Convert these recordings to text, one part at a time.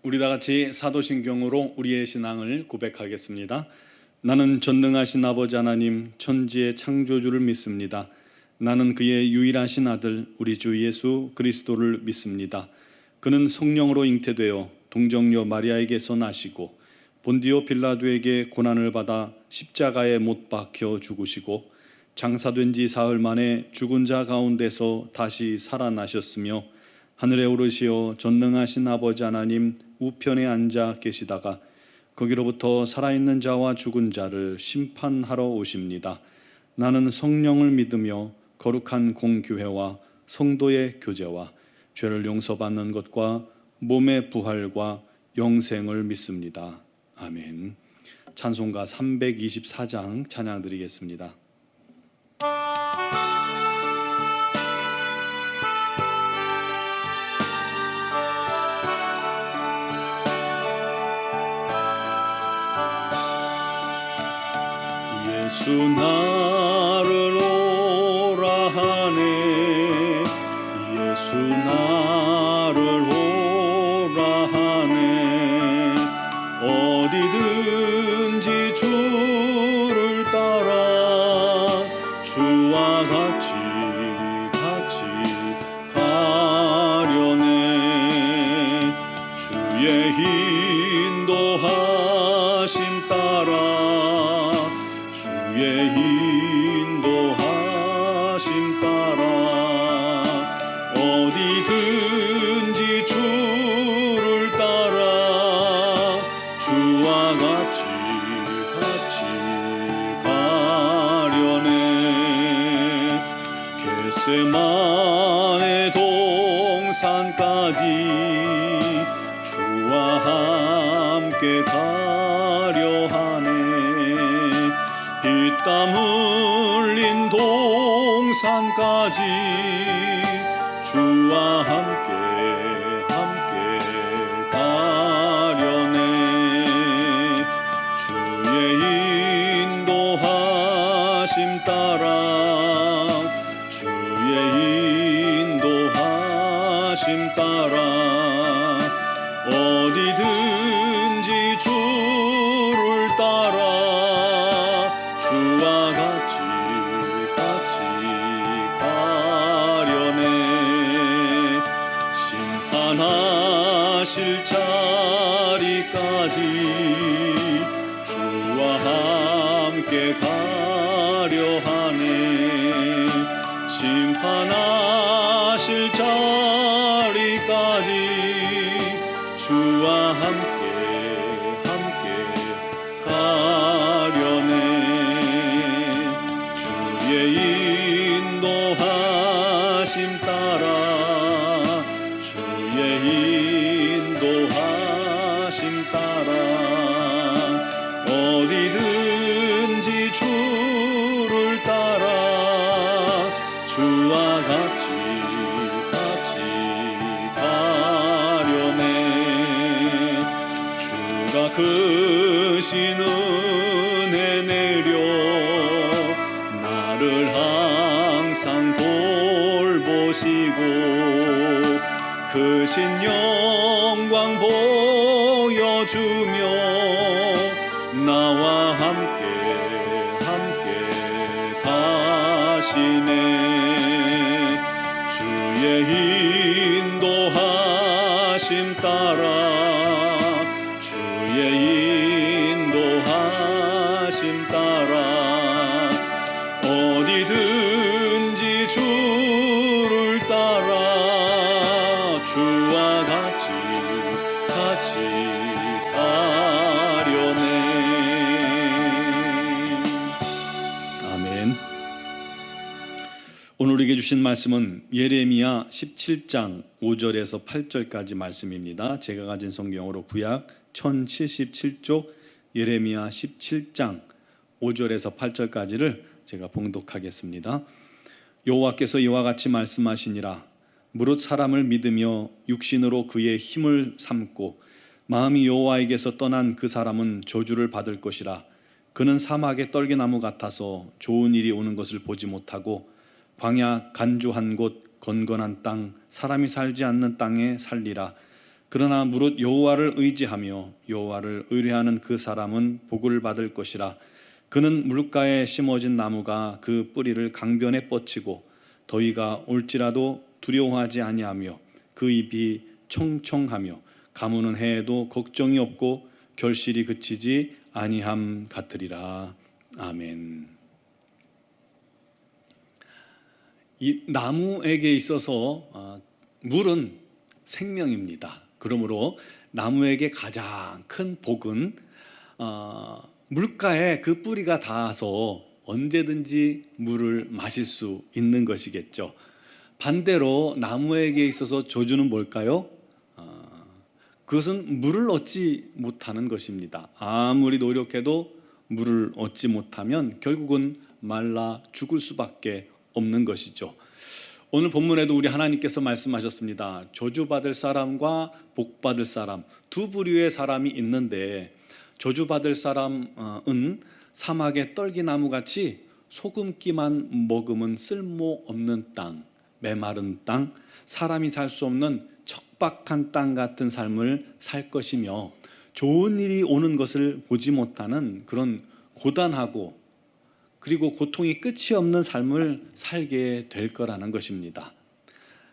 우리 다 같이 사도신경으로 우리의 신앙을 고백하겠습니다. 나는 전능하신 아버지 하나님 천지의 창조주를 믿습니다. 나는 그의 유일하신 아들 우리 주 예수 그리스도를 믿습니다. 그는 성령으로 잉태되어 동정녀 마리아에게서 나시고 본디오 빌라도에게 고난을 받아 십자가에 못 박혀 죽으시고 장사된 지 사흘 만에 죽은 자 가운데서 다시 살아나셨으며 하늘에 오르시어 전능하신 아버지 하나님 우편에 앉아 계시다가 거기로부터 살아있는 자와 죽은 자를 심판하러 오십니다. 나는 성령을 믿으며 거룩한 공교회와 성도의 교제와 죄를 용서받는 것과 몸의 부활과 영생을 믿습니다. 아멘. 찬송가 324장 찬양 드리겠습니다. 예수 나를 오라 하네 예수 나를 오라 하네 어디든지 주를 따라 주와 같이 가려네 주의 인도하심 따라 주의 인도하심 따라 어디든지 주를 따라 주와 같이 가려네 겟세마네 동산까지 주와 함께 가려 하네 피땀 흘린 동산까지 주와 함께 가려네 주의 인도하심 따라 주의 인도하심 따라 어디든지 주를 따라 주와 같이 가려네 심판하실 자리까지 주와 함께 가려 하네 심판하실 자리까지 주와 함께 가려네 주의 인도하심 따라 주의 인도하심 따라 어디든지 주를 따라 주와 같이 가려네 주가 크신 은혜 내려 나를 항상 돌보시고 크신 영광 보여주며 나와 함께 가시네 주의 인도하심 따라 주의 인도하심 따라 어디든지 주를 따라 주와 같이 가려네 아멘. 오늘 우리에게 주신 말씀은 예레미야 17장 5절에서 8절까지 말씀입니다. 제가 가진 성경으로 구약 1077쪽 예레미야 17장 5절에서 8절까지를 제가 봉독하겠습니다. 여호와께서 이와 같이 말씀하시니라 무릇 사람을 믿으며 육신으로 그의 힘을 삼고 마음이 여호와에게서 떠난 그 사람은 저주를 받을 것이라 그는 사막의 떨기나무 같아서 좋은 일이 오는 것을 보지 못하고 광야 간조한 곳 건건한 땅 사람이 살지 않는 땅에 살리라 그러나 무릇 여호와를 의지하며 여호와를 의뢰하는 그 사람은 복을 받을 것이라. 그는 물가에 심어진 나무가 그 뿌리를 강변에 뻗치고 더위가 올지라도 두려워하지 아니하며 그 잎이 청청하며 가무는 해에도 걱정이 없고 결실이 그치지 아니함 같으리라. 아멘. 이 나무에게 있어서 물은 생명입니다. 그러므로 나무에게 가장 큰 복은 물가에 그 뿌리가 닿아서 언제든지 물을 마실 수 있는 것이겠죠. 반대로 나무에게 있어서 저주는 뭘까요? 그것은 물을 얻지 못하는 것입니다. 아무리 노력해도 물을 얻지 못하면 결국은 말라 죽을 수밖에 없는 것이죠. 오늘 본문에도 우리 하나님께서 말씀하셨습니다. 저주받을 사람과 복받을 사람, 두 부류의 사람이 있는데, 저주받을 사람은 사막의 떨기나무같이 소금기만 머금은 쓸모없는 땅, 메마른 땅, 사람이 살 수 없는 척박한 땅 같은 삶을 살 것이며, 좋은 일이 오는 것을 보지 못하는 그런 고단하고 그리고 고통이 끝이 없는 삶을 살게 될 거라는 것입니다.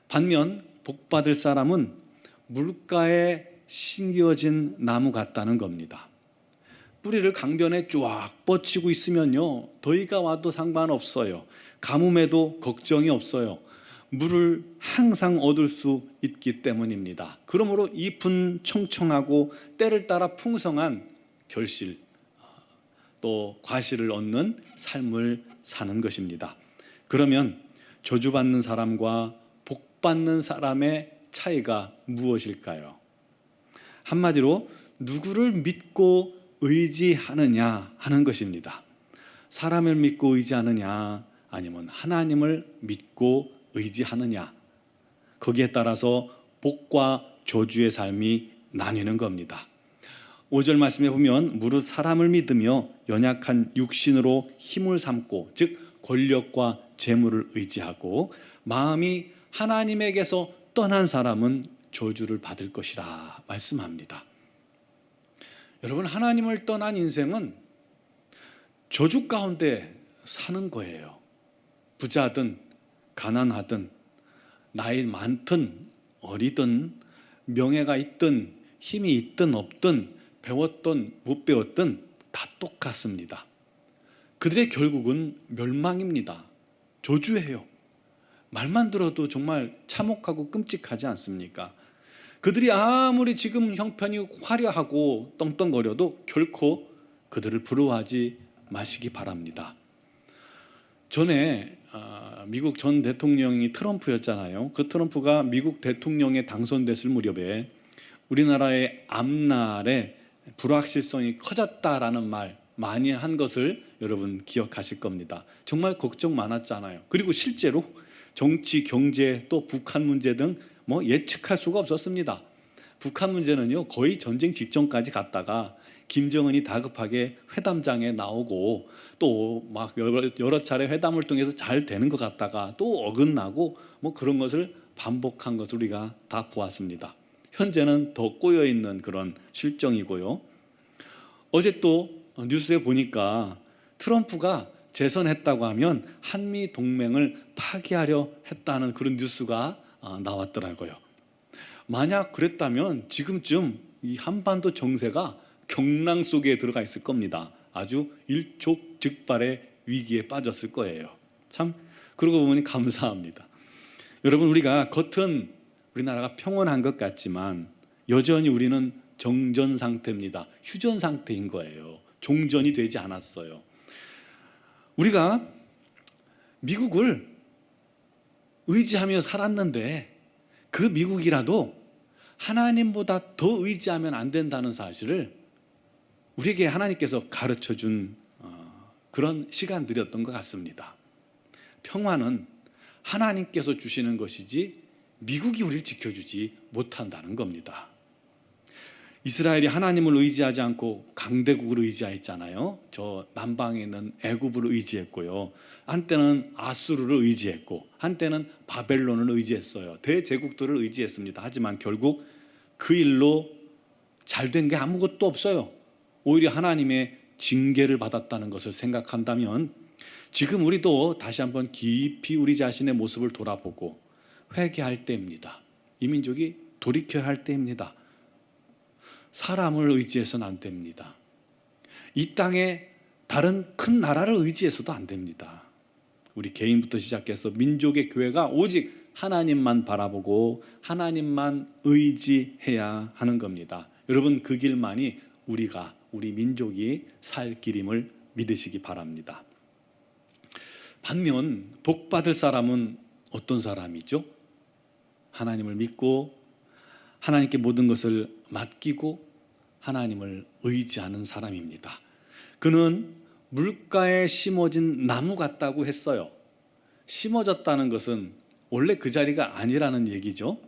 반면 복받을 사람은 물가에 심겨진 나무 같다는 겁니다. 뿌리를 강변에 쫙 뻗치고 있으면요, 더위가 와도 상관없어요. 가뭄에도 걱정이 없어요. 물을 항상 얻을 수 있기 때문입니다. 그러므로 잎은 청청하고 때를 따라 풍성한 결실, 또 과실을 얻는 삶을 사는 것입니다. 그러면 저주받는 사람과 복받는 사람의 차이가 무엇일까요? 한마디로 누구를 믿고 의지하느냐 하는 것입니다. 사람을 믿고 의지하느냐 아니면 하나님을 믿고 의지하느냐, 거기에 따라서 복과 저주의 삶이 나뉘는 겁니다. 5절 말씀에 보면 무릇 사람을 믿으며 연약한 육신으로 힘을 삼고, 즉 권력과 재물을 의지하고 마음이 하나님에게서 떠난 사람은 저주를 받을 것이라 말씀합니다. 여러분, 하나님을 떠난 인생은 저주 가운데 사는 거예요. 부자든 가난하든 나이 많든 어리든 명예가 있든 힘이 있든 없든 배웠든 못 배웠든 다 똑같습니다. 그들의 결국은 멸망입니다. 저주예요. 말만 들어도 정말 참혹하고 끔찍하지 않습니까? 그들이 아무리 지금 형편이 화려하고 떵떵거려도 결코 그들을 부러워하지 마시기 바랍니다. 전에 미국 전 대통령이 트럼프였잖아요. 그 트럼프가 미국 대통령에 당선됐을 무렵에 우리나라의 앞날에 불확실성이 커졌다라는 말 많이 한 것을 여러분 기억하실 겁니다. 정말 걱정 많았잖아요. 그리고 실제로 정치, 경제, 또 북한 문제 등 예측할 수가 없었습니다. 북한 문제는요, 거의 전쟁 직전까지 갔다가 김정은이 다급하게 회담장에 나오고 또 막 여러 차례 회담을 통해서 잘 되는 것 같다가 또 어긋나고 그런 것을 반복한 것을 우리가 다 보았습니다. 현재는 더 꼬여있는 그런 실정이고요. 어제 또 뉴스에 보니까 트럼프가 재선했다고 하면 한미 동맹을 파기하려 했다는 그런 뉴스가 나왔더라고요. 만약 그랬다면 지금쯤 이 한반도 정세가 경랑 속에 들어가 있을 겁니다. 아주 일촉즉발의 위기에 빠졌을 거예요. 참 그러고 보니 감사합니다. 여러분, 우리가 겉은 우리나라가 평온한 것 같지만 여전히 우리는 정전 상태입니다. 휴전 상태인 거예요. 종전이 되지 않았어요. 우리가 미국을 의지하며 살았는데 그 미국이라도 하나님보다 더 의지하면 안 된다는 사실을 우리에게 하나님께서 가르쳐준 그런 시간들이었던 것 같습니다. 평화는 하나님께서 주시는 것이지 미국이 우리를 지켜주지 못한다는 겁니다. 이스라엘이 하나님을 의지하지 않고 강대국을 의지했잖아요. 저 남방에 있는 애굽을 의지했고요. 한때는 아수르를 의지했고 한때는 바벨론을 의지했어요. 대제국들을 의지했습니다. 하지만 결국 그 일로 잘된 게 아무것도 없어요. 오히려 하나님의 징계를 받았다는 것을 생각한다면 지금 우리도 다시 한번 깊이 우리 자신의 모습을 돌아보고 회개할 때입니다. 이 민족이 돌이켜야 할 때입니다. 사람을 의지해서는 안 됩니다. 이 땅에 다른 큰 나라를 의지해서도 안 됩니다. 우리 개인부터 시작해서 민족의 교회가 오직 하나님만 바라보고 하나님만 의지해야 하는 겁니다. 여러분, 그 길만이 우리 민족이 살 길임을 믿으시기 바랍니다. 반면 복 받을 사람은 어떤 사람이죠? 하나님을 믿고 하나님께 모든 것을 맡기고 하나님을 의지하는 사람입니다. 그는 물가에 심어진 나무 같다고 했어요. 심어졌다는 것은 원래 그 자리가 아니라는 얘기죠.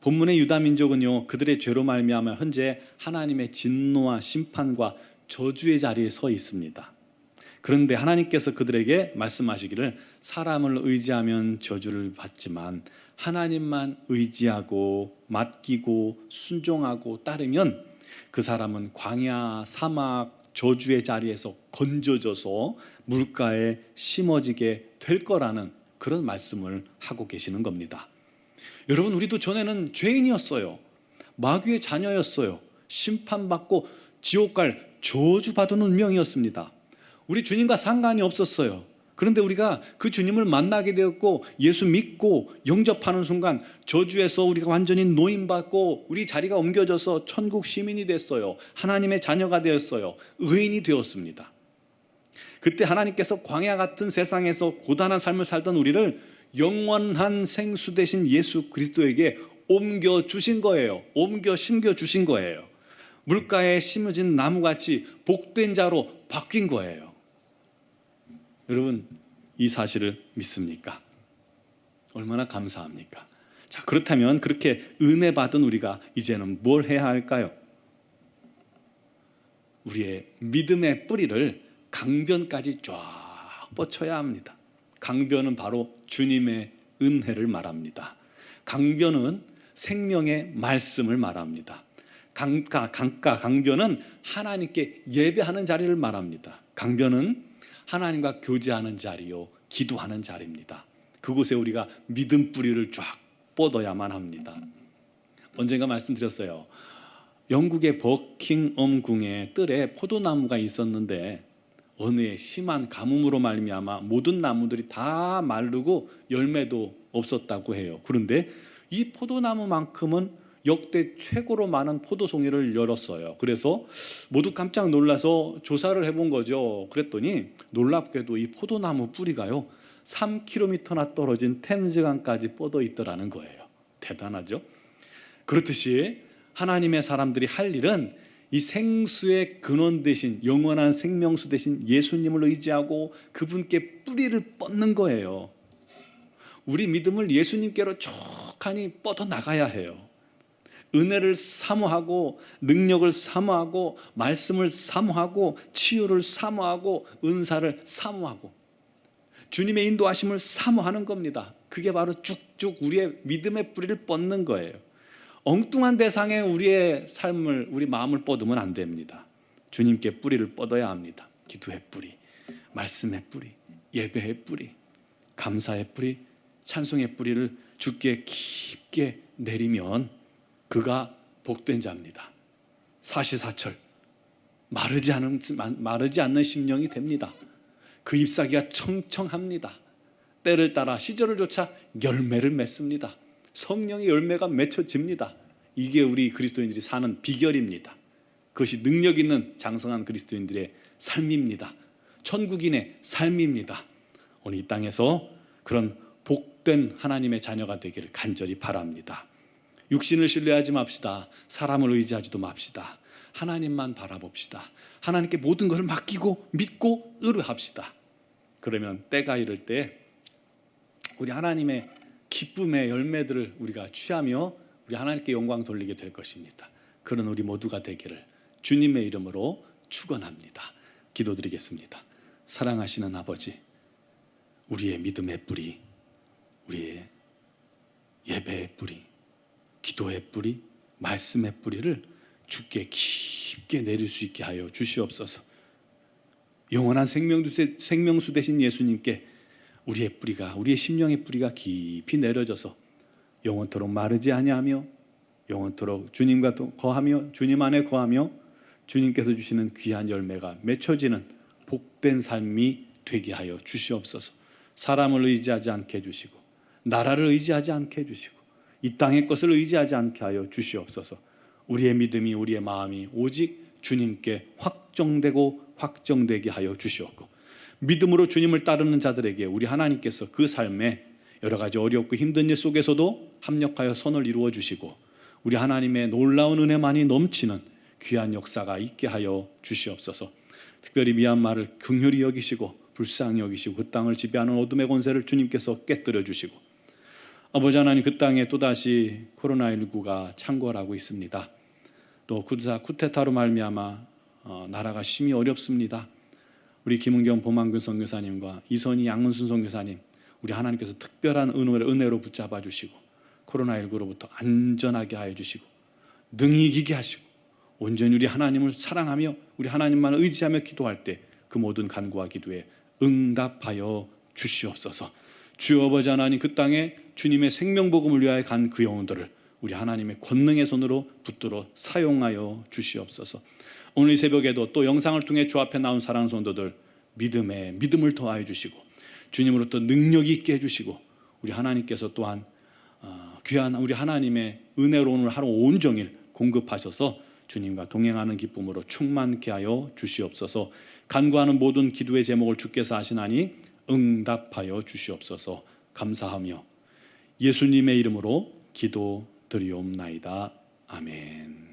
본문의 유다 민족은요, 그들의 죄로 말미암아 현재 하나님의 진노와 심판과 저주의 자리에 서 있습니다. 그런데 하나님께서 그들에게 말씀하시기를 사람을 의지하면 저주를 받지만 하나님만 의지하고 맡기고 순종하고 따르면 그 사람은 광야, 사막, 저주의 자리에서 건져져서 물가에 심어지게 될 거라는 그런 말씀을 하고 계시는 겁니다. 여러분, 우리도 전에는 죄인이었어요. 마귀의 자녀였어요. 심판받고 지옥 갈 저주받은 운명이었습니다. 우리 주님과 상관이 없었어요. 그런데 우리가 그 주님을 만나게 되었고 예수 믿고 영접하는 순간 저주에서 우리가 완전히 노임받고 우리 자리가 옮겨져서 천국 시민이 됐어요. 하나님의 자녀가 되었어요. 의인이 되었습니다. 그때 하나님께서 광야 같은 세상에서 고단한 삶을 살던 우리를 영원한 생수 되신 예수 그리스도에게 옮겨 주신 거예요. 옮겨 심겨 주신 거예요. 물가에 심어진 나무같이 복된 자로 바뀐 거예요. 여러분, 이 사실을 믿습니까? 얼마나 감사합니까? 자, 그렇다면 그렇게 은혜 받은 우리가 이제는 뭘 해야 할까요? 우리의 믿음의 뿌리를 강변까지 쫙 뻗쳐야 합니다. 강변은 바로 주님의 은혜를 말합니다. 강변은 생명의 말씀을 말합니다. 강변은 하나님께 예배하는 자리를 말합니다. 강변은 하나님과 교제하는 자리요, 기도하는 자리입니다. 그곳에 우리가 믿음 뿌리를 쫙 뻗어야만 합니다. 언젠가 말씀드렸어요. 영국의 버킹엄 궁의 뜰에 포도나무가 있었는데 어느 해 심한 가뭄으로 말미암아 모든 나무들이 다 마르고 열매도 없었다고 해요. 그런데 이 포도나무만큼은 역대 최고로 많은 포도송이를 열었어요. 그래서 모두 깜짝 놀라서 조사를 해본 거죠. 그랬더니 놀랍게도 이 포도나무 뿌리가요 3km나 떨어진 템즈강까지 뻗어 있더라는 거예요. 대단하죠? 그렇듯이 하나님의 사람들이 할 일은 이 생수의 근원 되신 영원한 생명수 되신 예수님을 의지하고 그분께 뿌리를 뻗는 거예요. 우리 믿음을 예수님께로 촉하니 뻗어 나가야 해요. 은혜를 사모하고 능력을 사모하고 말씀을 사모하고 치유를 사모하고 은사를 사모하고 주님의 인도하심을 사모하는 겁니다. 그게 바로 쭉쭉 우리의 믿음의 뿌리를 뻗는 거예요. 엉뚱한 대상에 우리의 삶을, 우리 마음을 뻗으면 안 됩니다. 주님께 뿌리를 뻗어야 합니다. 기도의 뿌리, 말씀의 뿌리, 예배의 뿌리, 감사의 뿌리, 찬송의 뿌리를 주께 깊게 내리면 그가 복된 자입니다. 사시사철 마르지 않는 심령이 됩니다. 그 잎사귀가 청청합니다. 때를 따라 시절을 쫓아 열매를 맺습니다. 성령의 열매가 맺혀집니다. 이게 우리 그리스도인들이 사는 비결입니다. 그것이 능력 있는 장성한 그리스도인들의 삶입니다. 천국인의 삶입니다. 오늘 이 땅에서 그런 복된 하나님의 자녀가 되기를 간절히 바랍니다. 육신을 신뢰하지 맙시다. 사람을 의지하지도 맙시다. 하나님만 바라봅시다. 하나님께 모든 것을 맡기고 믿고 의뢰합시다. 그러면 때가 이를 때 우리 하나님의 기쁨의 열매들을 우리가 취하며 우리 하나님께 영광 돌리게 될 것입니다. 그런 우리 모두가 되기를 주님의 이름으로 축원합니다. 기도드리겠습니다. 사랑하시는 아버지, 우리의 믿음의 뿌리, 우리의 예배의 뿌리, 기도의 뿌리, 말씀의 뿌리를 주께 깊게 내릴 수 있게 하여 주시옵소서. 영원한 생명수 되신 예수님께 우리의 뿌리가, 우리의 심령의 뿌리가 깊이 내려져서 영원토록 마르지 아니하며 영원토록 주님과 거하며 주님 안에 거하며 주님께서 주시는 귀한 열매가 맺혀지는 복된 삶이 되게 하여 주시옵소서. 사람을 의지하지 않게 해주시고 나라를 의지하지 않게 해주시고 이 땅의 것을 의지하지 않게 하여 주시옵소서. 우리의 믿음이, 우리의 마음이 오직 주님께 확정되고 확정되게 하여 주시옵고, 믿음으로 주님을 따르는 자들에게 우리 하나님께서 그 삶에 여러 가지 어렵고 힘든 일 속에서도 합력하여 선을 이루어 주시고 우리 하나님의 놀라운 은혜만이 넘치는 귀한 역사가 있게 하여 주시옵소서. 특별히 미얀마를 긍휼히 여기시고 불쌍히 여기시고 그 땅을 지배하는 어둠의 권세를 주님께서 깨뜨려 주시고, 아버지 하나님, 그 땅에 또다시 코로나19가 창궐하고 있습니다. 또 쿠데타로 말미암아 나라가 심히 어렵습니다. 우리 김은경 보만균 선교사님과 이선희 양은순 선교사님, 우리 하나님께서 특별한 은혜로 붙잡아 주시고 코로나19로부터 안전하게 하여 주시고 능히 이기게 하시고 온전히 우리 하나님을 사랑하며 우리 하나님만 의지하며 기도할 때 그 모든 간구와 기도에 응답하여 주시옵소서. 주여 아버지 하나님, 그 땅에 주님의 생명복음을 위하여 간 그 영혼들을 우리 하나님의 권능의 손으로 붙들어 사용하여 주시옵소서. 오늘 이 새벽에도 또 영상을 통해 주 앞에 나온 사랑하는 성도들 믿음을 더하여 주시고 주님으로부터 능력이 있게 해주시고 우리 하나님께서 또한 귀한 우리 하나님의 은혜로 오늘 하루 온종일 공급하셔서 주님과 동행하는 기쁨으로 충만케 하여 주시옵소서. 간구하는 모든 기도의 제목을 주께서 아시나니 응답하여 주시옵소서. 감사하며 예수님의 이름으로 기도드리옵나이다. 아멘.